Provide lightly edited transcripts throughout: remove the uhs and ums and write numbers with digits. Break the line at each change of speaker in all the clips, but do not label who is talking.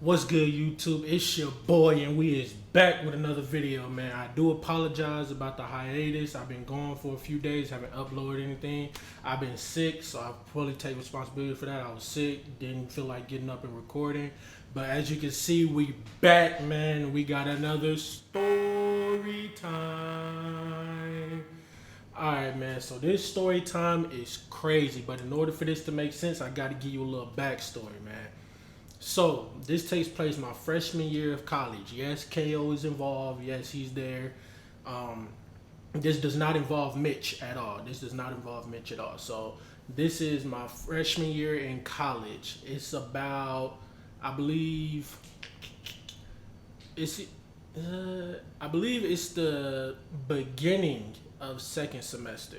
What's good, YouTube? It's your boy, and we is back with another video, man. I do apologize about the hiatus. I've been gone for a few days, haven't uploaded anything. I've been sick, so I fully take responsibility for that. I was sick, didn't feel like getting up and recording. But as you can see, we back, man. We got another story time. Alright, man, so this story time is crazy, but in order for this to make sense, I gotta give you a little backstory, man. So this takes place my freshman year of college. Yes, KO is involved. Yes, he's there. Um, this does not involve Mitch at all. This does not involve Mitch at all. So this is my freshman year in college. It's about, I believe, it's, I believe it's the beginning of second semester.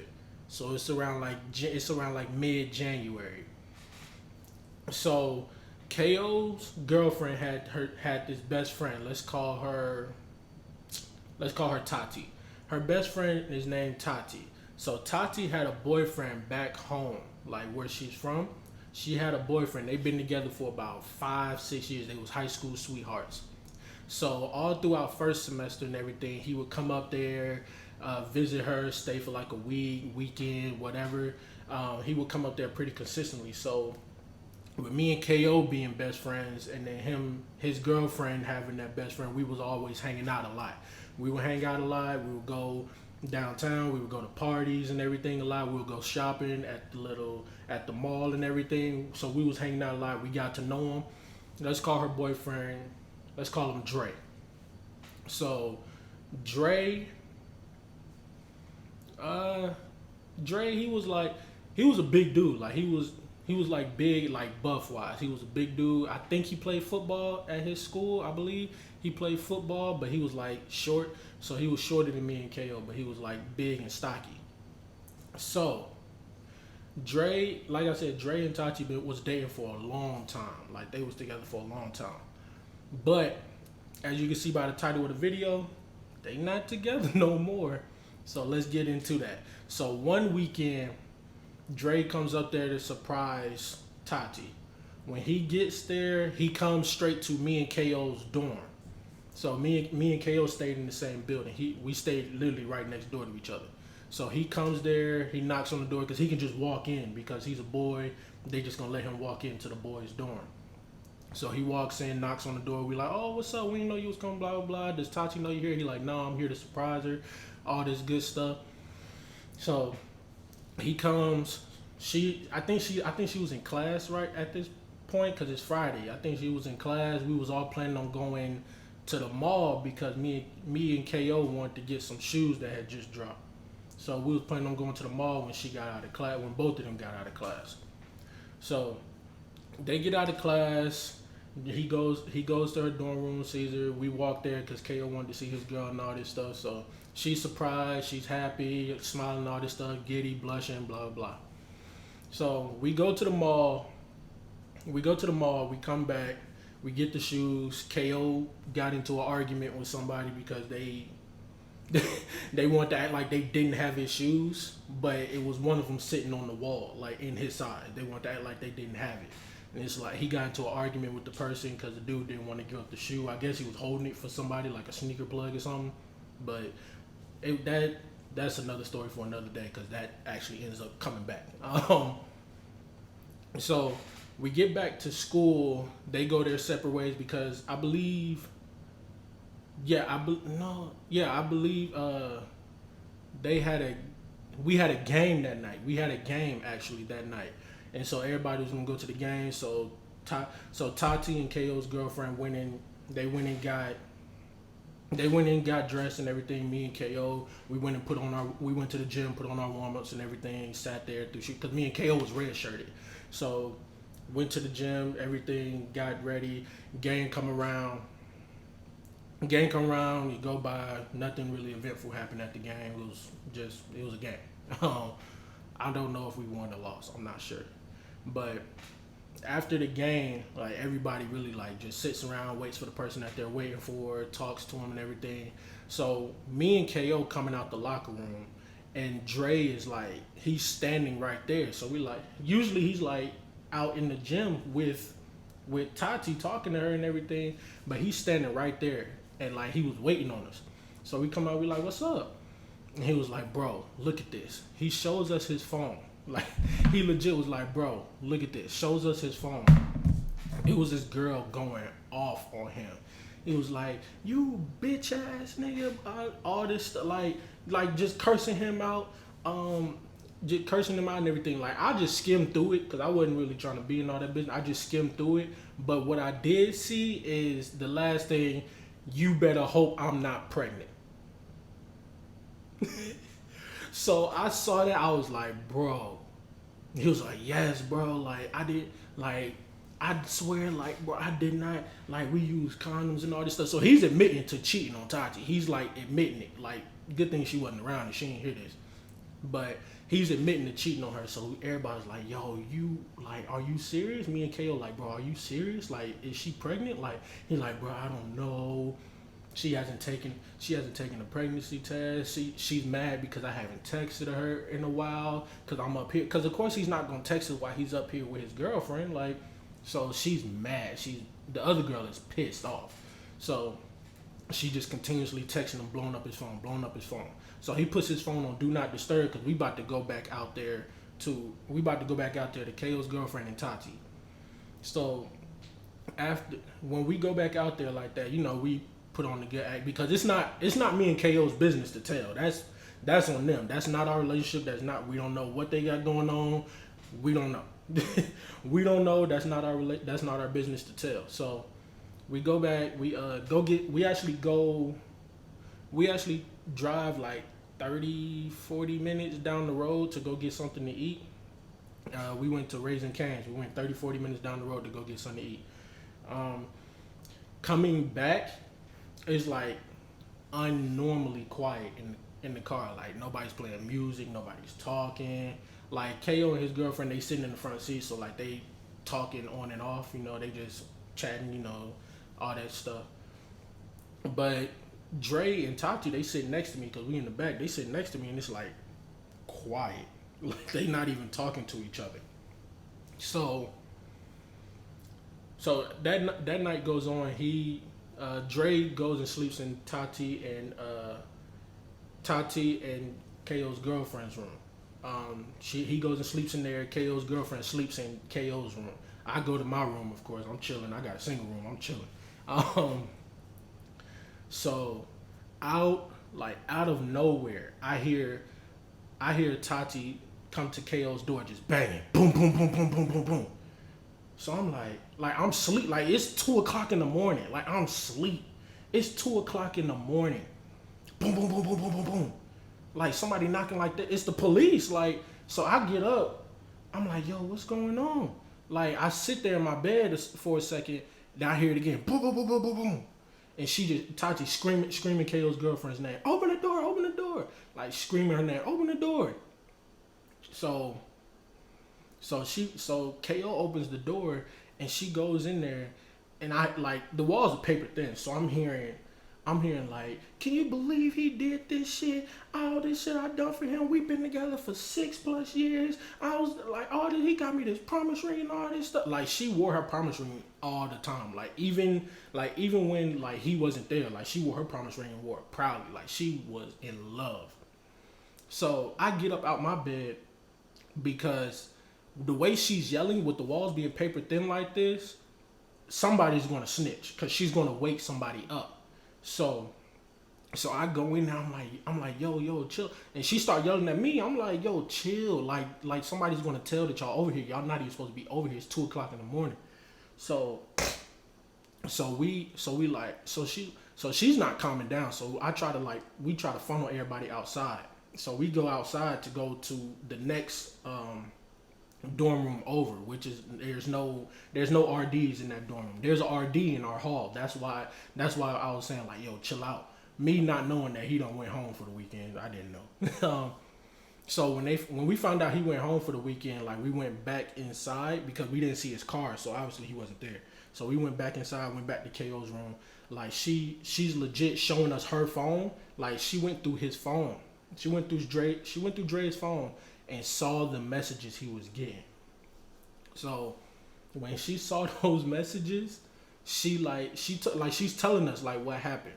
So it's around like mid January. So KO's girlfriend had this best friend. Let's call her Tati. Her best friend is named Tati. So Tati had a boyfriend back home, like where she's from. She had a boyfriend. They've been together for about 5, 6 years. They was high school sweethearts. So all throughout first semester and everything, he would come up there, visit her, stay for like a week, weekend, whatever. He would come up there pretty consistently. So with me and KO being best friends, and then his girlfriend having that best friend, we was always hanging out a lot. We would hang out a lot. We would go downtown. We would go to parties and everything a lot. We would go shopping at the mall and everything. So we was hanging out a lot. We got to know him. Let's call her boyfriend. Let's call him Dre. So Dre, uh, Dre, he was a big dude. Like he was like big, like buff wise. He was a big dude. I think he played football at his school. I believe he played football, but he was like short. So he was shorter than me and KO, but he was like big and stocky. So Dre, like I said, Dre and Tati was dating for a long time. Like they was together for a long time. But as you can see by the title of the video, they not together no more. So let's get into that. So one weekend, Dre comes up there to surprise Tati. When he gets there, he comes straight to me and KO's dorm. So me and KO stayed in the same building. We stayed literally right next door to each other. So he comes there, he knocks on the door because he can just walk in because he's a boy. They just gonna let him walk into the boys' dorm. So he walks in, knocks on the door. We like, oh, what's up? We didn't know you was coming, blah, blah, blah. Does Tati know you here? He like, no, I'm here to surprise her. All this good stuff. So he comes. I think she was in class right at this point because it's Friday. I think she was in class. We was all planning on going to the mall because me and KO wanted to get some shoes that had just dropped. So we was planning on going to the mall when she got out of class, when both of them got out of class. So they get out of class. He goes to her dorm room, sees her. We walk there because KO wanted to see his girl and all this stuff. So she's surprised, she's happy, smiling, all this stuff, giddy, blushing, blah blah. So we go to the mall. We come back. We get the shoes. KO got into an argument with somebody because they want to act like they didn't have his shoes, but it was one of them sitting on the wall, like in his side. They want to act like they didn't have it. And it's like he got into an argument with the person because the dude didn't want to give up the shoe. I guess he was holding it for somebody, like a sneaker plug or something. But that's another story for another day because that actually ends up coming back. So we get back to school. They go their separate ways because I believe, I believe we had a game that night. We had a game actually that night. And so everybody was gonna go to the game. So Tati and KO's girlfriend went in. They went and got dressed and everything. Me and KO, we went to the gym, put on our warm ups and everything. Sat there through shoot because me and KO was red shirted. So went to the gym, everything, got ready. Game come around. You go by. Nothing really eventful happened at the game. It was a game. I don't know if we won or lost. I'm not sure. But after the game, like everybody really like just sits around, waits for the person that they're waiting for, talks to them and everything. So me and KO coming out the locker room, and Dre is like he's standing right there. So we like usually he's like out in the gym with with Tati talking to her and everything, but he's standing right there and like he was waiting on us. So we come out, we like, what's up? And he was like, bro, look at this. He shows us his phone. Like he legit was like, bro, look at this. Shows us his phone. It was this girl going off on him. He was like, you bitch ass nigga, all this stuff, like just cursing him out, just cursing him out and everything. Like I just skimmed through it because I wasn't really trying to be in all that business. I just skimmed through it. But what I did see is the last thing, you better hope I'm not pregnant. So I saw that, I was like, bro. He was like, yes, bro. Like I did, like I swear, like bro, I did not, like we use condoms and all this stuff. So he's admitting to cheating on Tati. He's like admitting it. Like good thing she wasn't around and she didn't hear this. But he's admitting to cheating on her. So everybody's like, yo, you like, are you serious? Me and KO like, bro, are you serious? Like, is she pregnant? Like he's like, bro, I don't know. She hasn't taken a pregnancy test. She's mad because I haven't texted her in a while because I'm up here. Because of course he's not gonna text her while he's up here with his girlfriend. Like, so she's mad. The other girl is pissed off. So she just continuously texting him, blowing up his phone. So he puts his phone on do not disturb because we about to go back out there to KO's girlfriend and Tati. So when we go back out there like that, we put on the good act because it's not me and KO's business to tell. That's on them. That's not our relationship. We don't know what they got going on. We don't know. We don't know. That's not our business to tell. So we go back. We actually drive like 30-40 minutes down the road to go get something to eat. We went to Raising Cane's. We went 30-40 minutes down the road to go get something to eat. Coming back, it's like unnormally quiet in the car. Like nobody's playing music, nobody's talking. Like KO and his girlfriend, they sitting in the front seat, so like they talking on and off. They just chatting, all that stuff. But Dre and Tati, they sit next to me because we in the back. They sit next to me and it's like quiet. Like they not even talking to each other. So that night goes on. Dre goes and sleeps in Tati and KO's girlfriend's room. He goes and sleeps in there. KO's girlfriend sleeps in KO's room. I go to my room, of course. I'm chilling. I got a single room. I'm chilling. So out of nowhere, I hear Tati come to KO's door, just banging, boom, boom, boom, boom, boom, boom, boom. So I'm like I'm sleep. Like it's 2:00 in the morning. Like I'm sleep. It's 2:00 in the morning. Boom, boom, boom, boom, boom, boom, boom. Like somebody knocking like that. It's the police. Like, so I get up. I'm like, yo, what's going on? Like I sit there in my bed for a second. Then I hear it again. Boom, boom, boom, boom, boom, boom. And Tati screaming KO's girlfriend's name. Open the door, open the door. Like screaming her name, open the door. So KO opens the door and she goes in there, and the walls are paper thin, so I'm hearing like, can you believe he did this shit? All this shit I done for him. We've been together for 6+ years. I was like, all this, he got me this promise ring and all this stuff. Like she wore her promise ring all the time. Like even when like he wasn't there, like she wore her promise ring and wore it proudly. Like she was in love. So I get up out my bed because the way she's yelling with the walls being paper thin like this, somebody's gonna snitch because she's gonna wake somebody up. So I go in there, I'm like, yo, chill. And she start yelling at me. I'm like, yo, chill. Like somebody's gonna tell that y'all over here. Y'all not even supposed to be over here. It's 2:00 in the morning. So she's not calming down. So we try to funnel everybody outside. So we go outside to go to the next dorm room over, which is there's no RDs in that dorm room. There's an RD in our hall. That's why I was saying like, yo, chill out. Me not knowing that he done went home for the weekend, I didn't know. So when we found out he went home for the weekend, like we went back inside because we didn't see his car, so obviously he wasn't there. So we went back inside, went back to KO's room. Like she's legit showing us her phone. Like she went through his phone. She went through Dre's phone and saw the messages he was getting. So When she saw those messages, she took like she's telling us like what happened.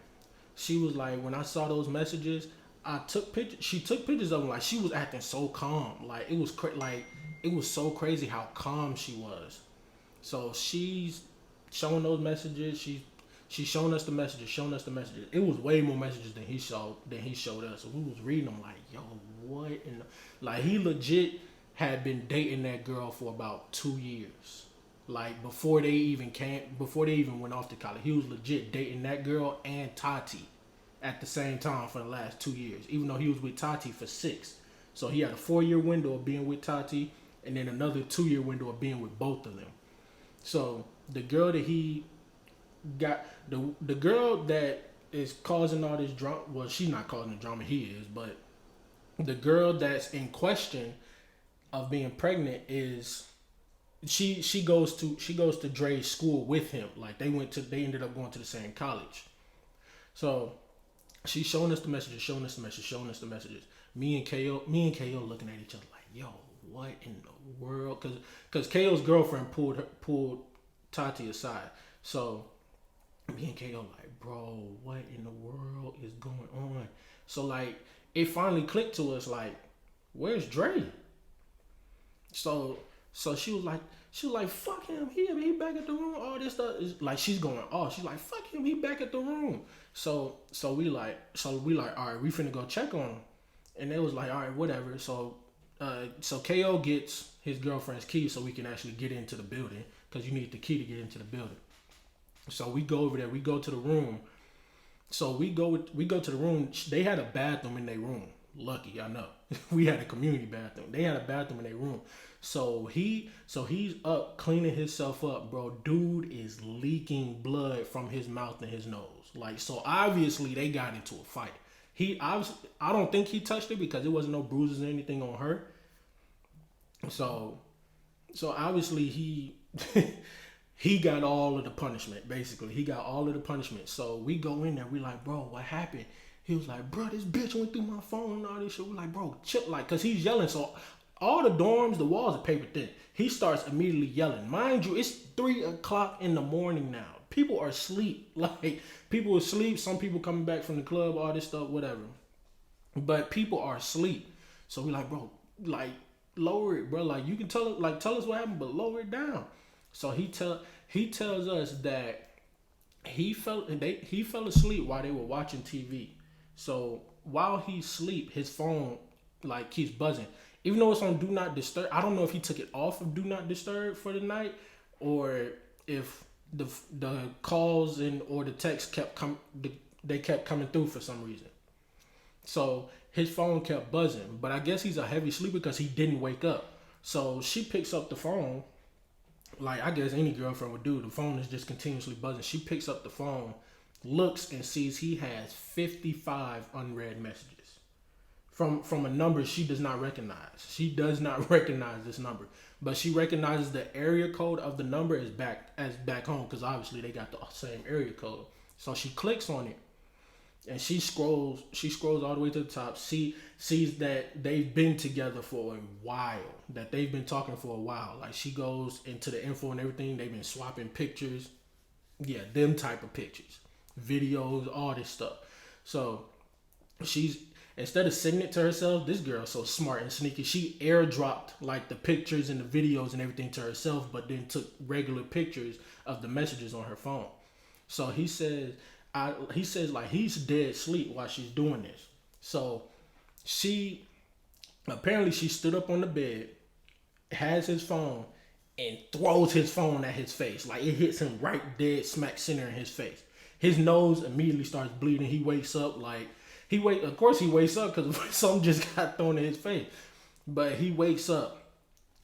She was like, when I saw those messages, I took pictures. She took pictures of them. Like she was acting so calm. Like it was so crazy how calm she was. So she's showing those messages. She's showing us the messages, showing us the messages. It was way more messages than he showed us. So we was reading them like, yo, what? And like he legit had been dating that girl for about 2 years. Like before they even went off to college, he was legit dating that girl and Tati at the same time for the last 2 years. Even though he was with Tati for 6, so he had a 4 year window of being with Tati, and then another 2 year window of being with both of them. So the girl that he got, the girl that is causing all this drama. Well, she's not causing the drama. He is, but the girl that's in question of being pregnant is she goes to Dre's school with him. Like they ended up going to the same college. So she's showing us the messages, showing us the messages, showing us the messages. Me and KO looking at each other like, yo, what in the world? Cause KO's girlfriend pulled Tati aside. So me and KO like, bro, what in the world is going on? So like it finally clicked to us like, where's Dre? So she was like, fuck him, he back at the room, all this stuff is like she's going off. She's like, fuck him, he back at the room. So we like, all right, we finna go check on him. And it was like, all right, whatever. So KO gets his girlfriend's key so we can actually get into the building, because you need the key to get into the building. So we go over there, we go to the room. So we go to the room. They had a bathroom in their room. Lucky, I know. We had a community bathroom. They had a bathroom in their room. So he's up cleaning himself up, bro. Dude is leaking blood from his mouth and his nose. Like, so obviously they got into a fight. I don't think he touched her because there wasn't no bruises or anything on her. So obviously he he got all of the punishment. Basically, he got all of the punishment. So we go in there. We like, bro, what happened? He was like, bro, this bitch went through my phone and all this shit. We're like, bro, chill, like, cause he's yelling. So all the dorms, the walls are paper thin. He starts immediately yelling. Mind you, it's 3:00 in the morning now. People are asleep. Like, people are asleep. Some people coming back from the club, all this stuff, whatever. But people are asleep. So we like, bro, like, lower it, bro. Like, you can tell us what happened, but lower it down. So he tells us that he fell asleep while they were watching TV. So while he's asleep, his phone like keeps buzzing. Even though it's on Do Not Disturb, I don't know if he took it off of Do Not Disturb for the night, or if the calls or the texts kept coming through for some reason. So his phone kept buzzing, but I guess he's a heavy sleeper because he didn't wake up. So she picks up the phone, like I guess any girlfriend would do. The phone is just continuously buzzing. She picks up the phone, looks and sees he has 55 unread messages from a number she does not recognize. She does not recognize this number, but she recognizes the area code of the number as back home, because obviously they got the same area code. So she clicks on it and she scrolls all the way to the top. She sees that they've been together for a while, that they've been talking for a while. Like, she goes into the info and everything. They've been swapping pictures. Yeah, them type of pictures, videos, all this stuff. So she's, instead of sending it to herself, this girl's so smart and sneaky. She airdropped like the pictures and the videos and everything to herself, but then took regular pictures of the messages on her phone. So he says like he's dead asleep while she's doing this. So she stood up on the bed, has his phone, and throws his phone at his face. Like, it hits him right dead smack center in his face. His nose immediately starts bleeding. He wakes up like, of course he wakes up because something just got thrown in his face. But he wakes up.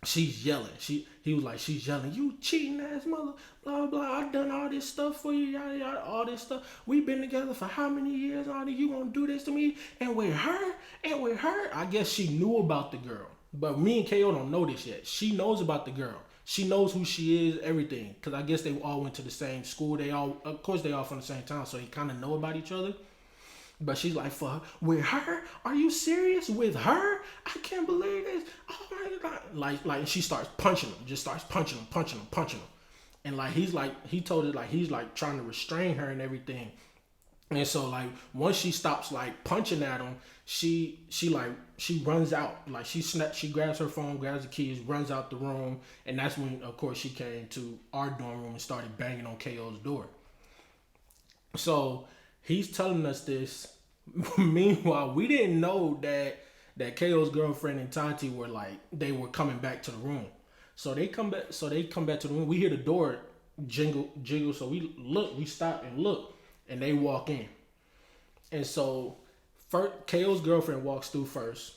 She's yelling. He was like, she's yelling, you cheating ass mother, blah, blah. I done all this stuff for you, yada, yada, all this stuff. We've been together for how many years? All you gonna do this to me? And with her? I guess she knew about the girl. But me and KO don't know this yet. She knows about the girl. She knows who she is, everything. Because I guess they all went to the same school. Of course, they all from the same town, so they kind of know about each other. But she's like, "For with her? Are you serious? With her? I can't believe this. Oh my god!" Like she starts punching him, just starts punching him, punching him, punching him, and like he told her like he's like trying to restrain her and everything. And so like once she stops like punching at him, she runs out. Like she grabs her phone, grabs the keys, runs out the room, and that's when of course she came to our dorm room and started banging on KO's door. So he's telling us this. Meanwhile, we didn't know that KO's girlfriend and Tati were like they were coming back to the room. So they come back. So they come back to the room. We hear the door jiggle. So we stop and look, and they walk in. And so first, KO's girlfriend walks through first,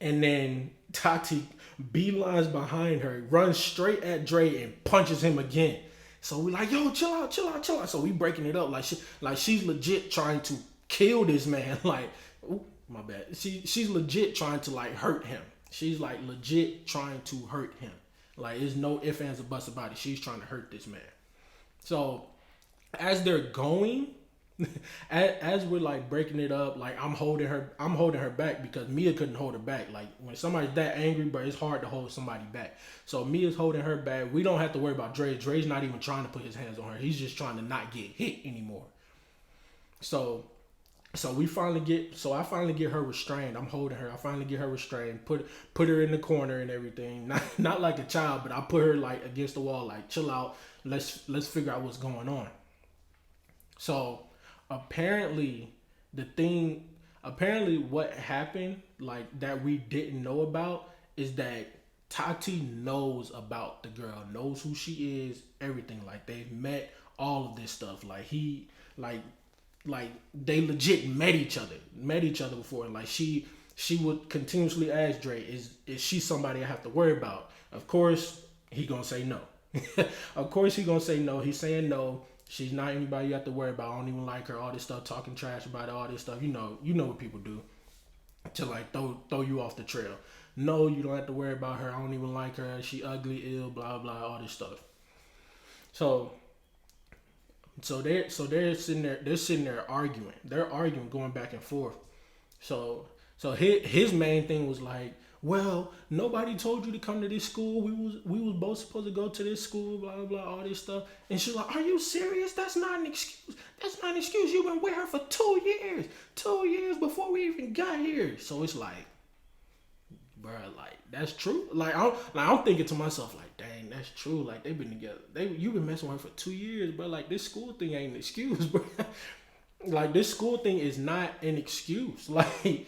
and then Tati beelines behind her, runs straight at Dre and punches him again. So we like, yo, chill out, chill out, chill out. So we breaking it up like she's legit trying to kill this man. Like, ooh, my bad. She's legit trying to like hurt him. She's like legit trying to hurt him. Like, there's no ifs, ands, or buts about it. She's trying to hurt this man. So as they're going, as we're like breaking it up, like I'm holding her back because Mia couldn't hold her back. Like when somebody's that angry, but it's hard to hold somebody back. So Mia's holding her back. We don't have to worry about Dre. Dre's not even trying to put his hands on her. He's just trying to not get hit anymore. So I finally get her restrained. I'm holding her. I finally get her restrained. Put her in the corner and everything. Not like a child, but I put her like against the wall. Like, chill out. Let's figure out what's going on. So apparently what happened like that we didn't know about is that Tati knows about the girl, knows who she is, everything. Like they've met, all of this stuff. Like like they legit met each other before. And like she would continuously ask Dre, is she somebody I have to worry about? Of course he gonna say no. Of course he gonna say no. He's saying no. She's not anybody you have to worry about. I don't even like her. All this stuff, talking trash about it, all this stuff. You know what people do to like throw you off the trail. No, you don't have to worry about her. I don't even like her. She ugly, ill, blah blah, all this stuff. So they're sitting there. They're sitting there arguing. They're arguing, going back and forth. So his main thing was like, well, nobody told you to come to this school. We was both supposed to go to this school, blah blah, all this stuff. And she's like, are you serious? That's not an excuse. That's not an excuse. You've been with her for 2 years. 2 years before we even got here. So it's like, bro, like that's true. Like I'm thinking to myself, like, dang, that's true. Like they've been together. You've been messing with her for 2 years, but like this school thing ain't an excuse, bro. Like this school thing is not an excuse. Like.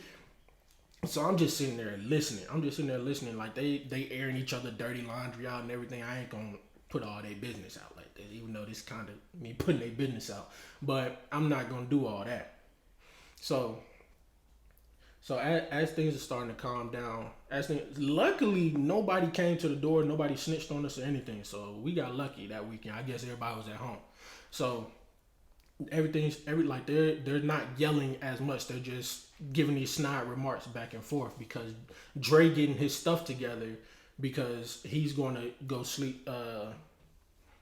So I'm just sitting there listening. Like they airing each other dirty laundry out and everything. I ain't gonna put all their business out like that, even though this kind of me putting their business out. But I'm not gonna do all that. So as things are starting to calm down, luckily nobody came to the door, nobody snitched on us or anything. So we got lucky that weekend. I guess everybody was at home. So like they're not yelling as much. They're just giving these snide remarks back and forth because Dre getting his stuff together because he's going to go sleep.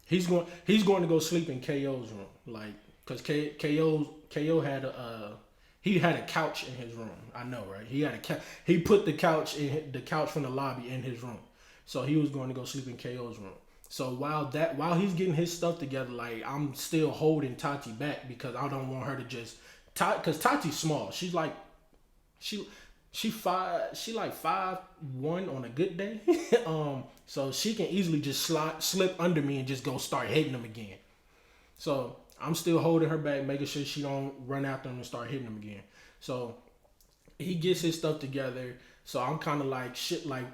He's going to go sleep in KO's room, like because KO had he had a couch in his room. I know, right? He put the couch from the lobby in his room, so he was going to go sleep in KO's room. So while he's getting his stuff together, like I'm still holding Tati back because I don't want her to just because Tati's small. She's like she like 5'1" on a good day. So she can easily just slip under me and just go start hitting him again. So I'm still holding her back, making sure she don't run after him and start hitting him again. So he gets his stuff together. So I'm kind of like shit, like.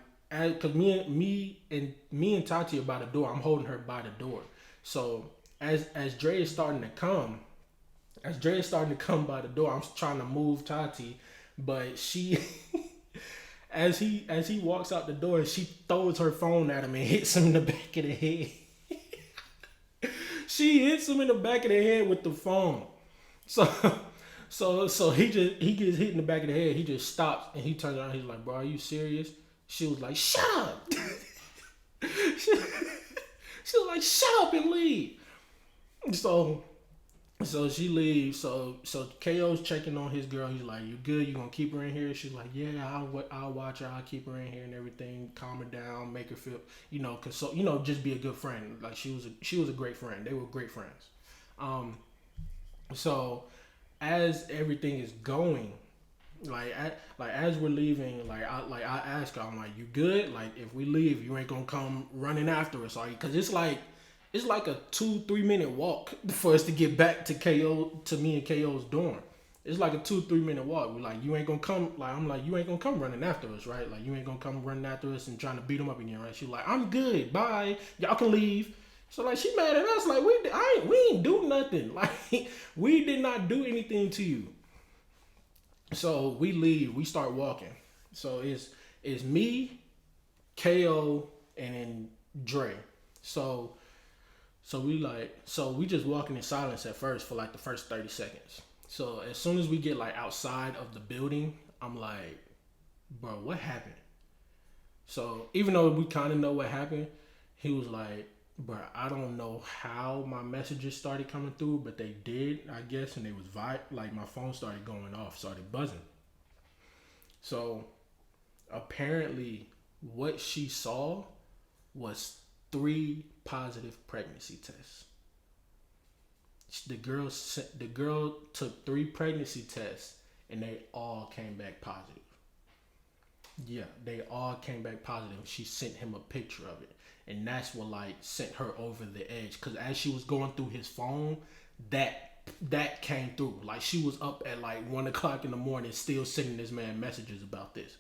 Cause me and Tati are by the door. I'm holding her by the door. So as Dre is starting to come by the door, I'm trying to move Tati, but she as he walks out the door, she throws her phone at him and hits him in the back of the head. She hits him in the back of the head with the phone. So he gets hit in the back of the head. He just stops and he turns around. He's like, bro, are you serious? She was like, shut up. she was like, shut up and leave. So So she leaves. So KO's checking on his girl. He's like, "You good? You gonna keep her in here?" She's like, "Yeah, I'll watch her. I'll keep her in here and everything. Calm her down, make her feel, console, just be a good friend. Like she was a great friend. They were great friends. Um, so as everything is going, like as we're leaving, I ask her, I'm like, "You good? Like if we leave, you ain't gonna come running after us, are you?" Because it's like a 2-3 minute walk for us to get back to me and KO's dorm. It's like a 2-3 minute walk. We're like, you ain't gonna come. Like I'm like, you ain't gonna come running after us, right? Like you ain't gonna come running after us and trying to beat them up again, right? She's like, I'm good. Bye. Y'all can leave. So like she mad at us. Like we ain't do nothing. Like we did not do anything to you. So we leave. We start walking. So it's me, KO, and then Dre. So we just walking in silence at first for like the first 30 seconds. So as soon as we get like outside of the building, I'm like, bro, what happened? So even though we kind of know what happened, he was like, bro, I don't know how my messages started coming through, but they did, I guess, and they was like my phone started going off, started buzzing. So apparently, what she saw was three positive pregnancy tests. The girl took three pregnancy tests, and they all came back positive. Yeah, they all came back positive. She sent him a picture of it, and that's what like sent her over the edge. Cause as she was going through his phone, that came through. Like she was up at like 1 o'clock in the morning, still sending this man messages about this.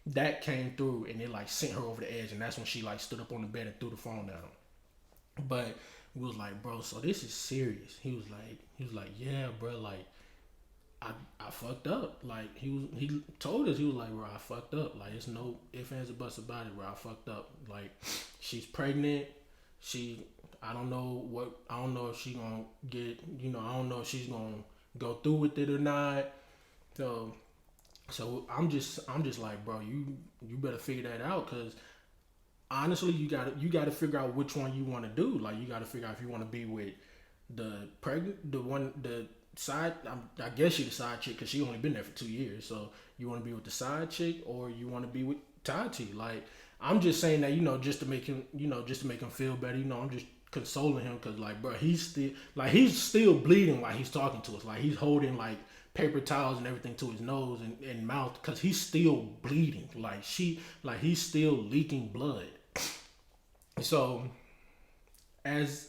That came through, and it like sent her over the edge, and that's when she like stood up on the bed and threw the phone at him. But we was like, bro, so this is serious. He was like, yeah, bro, like I fucked up. Like he told us, he was like, bro, I fucked up. Like it's no ifs ands or buts about it, bro. I fucked up. Like she's pregnant. She I don't know if she gonna get I don't know if she's gonna go through with it or not. So I'm just like, bro, you better figure that out, cause honestly, you gotta figure out which one you want to do. Like you gotta figure out if you want to be with the side. I guess she the side chick because she only been there for 2 years. So you want to be with the side chick or you want to be with Tati. Like I'm just saying that just to make him just to make him feel better. I'm just consoling him because like bro, he's still bleeding while he's talking to us. Like he's holding like paper towels and everything to his nose and mouth because he's still bleeding. He's still leaking blood. So as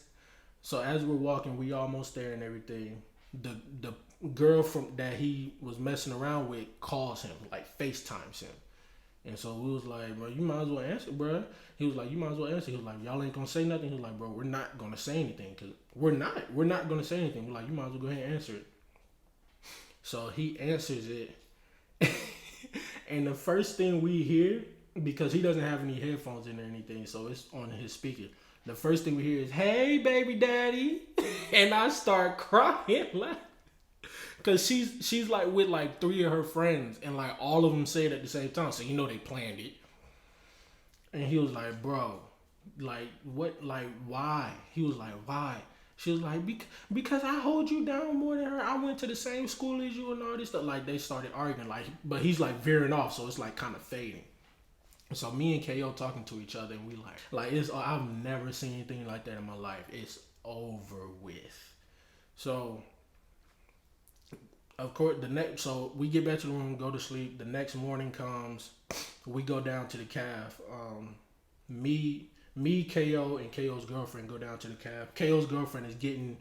as we're walking, we almost there and everything. The girl from that he was messing around with calls him, like FaceTimes him. And so we was like, bro, you might as well answer, bro. He was like, you might as well answer. He was like, y'all ain't gonna say nothing. He was like, bro, we're not gonna say anything because we're not gonna say anything. We're like, you might as well go ahead and answer it. So he answers it, and the first thing we hear, because he doesn't have any headphones in or anything, so it's on his speaker. The first thing we hear is, "Hey, baby daddy," and I start crying, like, cause she's like with like three of her friends, and like all of them say it at the same time, so they planned it. And he was like, "Bro, like what? Like why?" He was like, "Why?" She was like, because I hold you down more than her. I went to the same school as you and all this stuff. Like they started arguing, like, but he's like veering off, so it's like kind of fading. So me and KO talking to each other, and we like it's. I've never seen anything like that in my life. It's over with. So of course so we get back to the room, go to sleep. The next morning comes, we go down to the calf. Me, KO, and KO's girlfriend go down to the calf. KO's girlfriend is getting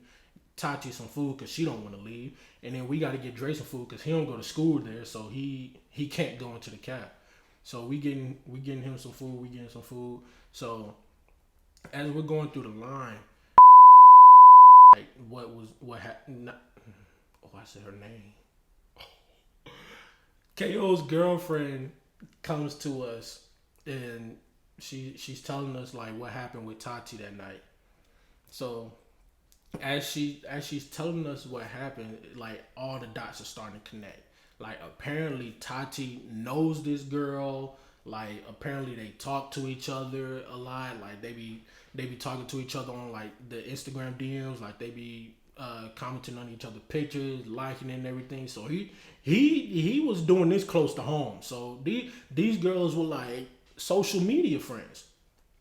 Tati some food because she don't want to leave, and then we got to get Dre some food because he don't go to school there, so he can't go into the calf. So we getting him some food. We getting some food. So as we're going through the line, like what happened? Oh, I said her name. KO's girlfriend comes to us and she's telling us like what happened with Tati that night. So as she's telling us what happened, like all the dots are starting to connect. Like apparently Tati knows this girl. Like apparently they talk to each other a lot. Like they be talking to each other on like the Instagram DMs. Like they be commenting on each other's pictures, liking it and everything. So he was doing this close to home. So these girls were like social media friends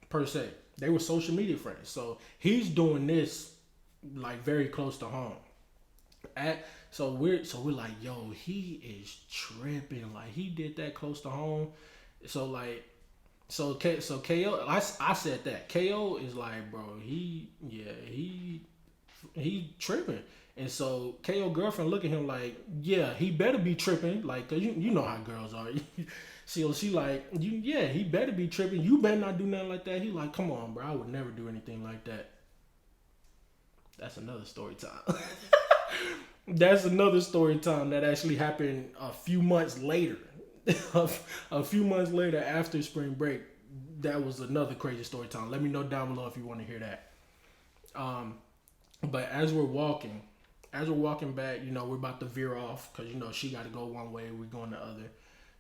per se. They were social media friends. So he's doing this like very close to home. So we're like, yo, he is tripping. Like he did that close to home. So like, so KO, I said that KO is like, bro, he tripping. And so KO girlfriend look at him like, yeah, he better be tripping. Like, cause you know how girls are. She like, he better be tripping. You better not do nothing like that. He like, come on, bro, I would never do anything like that. That's another story time. That's another story time that actually happened a few months later. A few months later after spring break. That was another crazy story time. Let me know down below if you want to hear that. But as we're walking back, we're about to veer off because she got to go one way, we're going the other.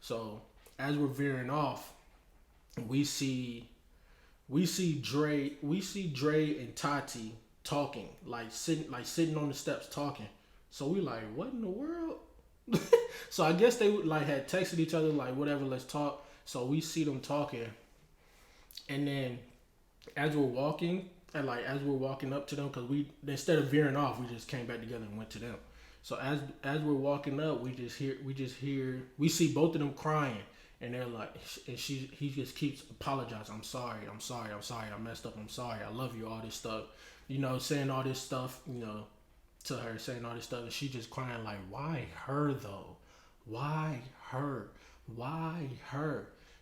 So as we're veering off, we see Dre and Tati talking, sitting on the steps talking. So we like, what in the world? So I guess they had texted each other like, whatever, let's talk. So we see them talking, and then as we're walking up to them, because we, instead of veering off, we just came back together and went to them. So as we're walking up, we see both of them crying, and they're like, and he just keeps apologizing. I'm sorry, I messed up, I'm sorry, I love you, all this stuff, saying all this stuff, to her, saying all this stuff, and she just crying like, why her though? Why her?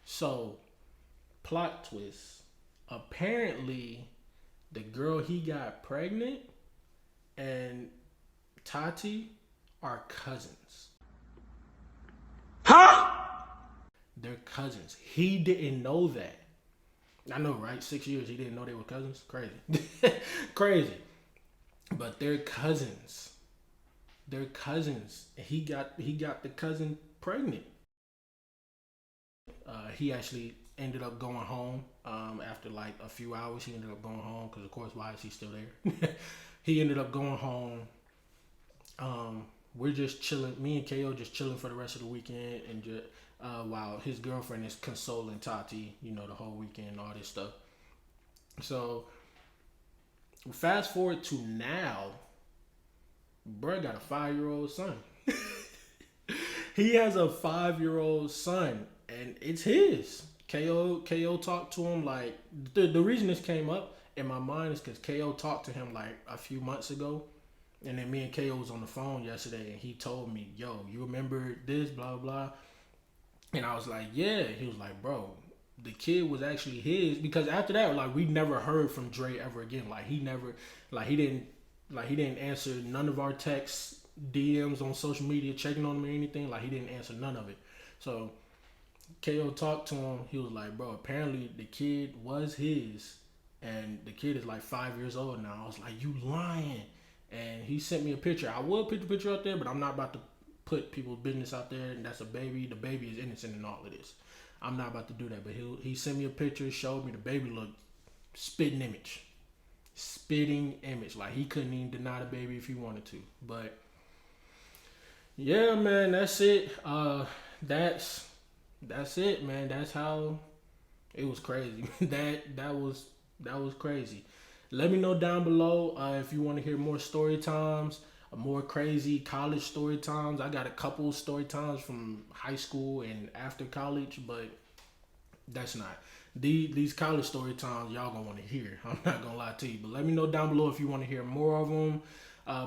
So, plot twist. Apparently, the girl he got pregnant and Tati are cousins. Huh? They're cousins. He didn't know that. I know, right? 6 years, he didn't know they were cousins. Crazy. Crazy. But they're cousins. He got the cousin pregnant. He actually ended up going home after like a few hours. He ended up going home because, of course, why is he still there? He ended up going home. We're just chilling. Me and KO just chilling for the rest of the weekend, and just while his girlfriend is consoling Tati, the whole weekend, all this stuff. So fast forward to now, bruh got a 5-year-old son. He has a 5-year-old son, and it's his. KO talked to him like, the reason this came up in my mind is because KO talked to him like a few months ago, and then me and KO was on the phone yesterday, and he told me, yo, you remember this, blah blah. And I was like, yeah. He was like, bro, the kid was actually his, because after that, like, we never heard from Dre ever again. Like, he didn't answer none of our texts, DMs on social media, checking on him or anything. Like, he didn't answer none of it. So KO talked to him. He was like, bro, apparently the kid was his, and the kid is like 5 years old now. I was like, you lying? And he sent me a picture. I would put the picture out there, but I'm not about to put people's business out there. And that's a baby. The baby is innocent in all of this. I'm not about to do that. But he sent me a picture, showed me the baby looked spitting image. Like, he couldn't even deny the baby if he wanted to. But yeah, man, that's it. That's it, man. That's how it was crazy. that was crazy. Let me know down below if you want to hear more story times, more crazy college story times. I got a couple story times from high school and after college, but that's not. These college story times y'all gonna want to hear. I'm not gonna lie to you. But let me know down below if you want to hear more of them.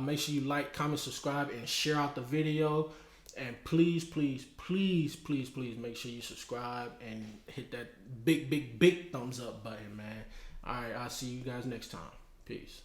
Make sure you like, comment, subscribe, and share out the video. And please, please, please, please, please make sure you subscribe and hit that big thumbs up button, man. All right, I'll see you guys next time. Peace.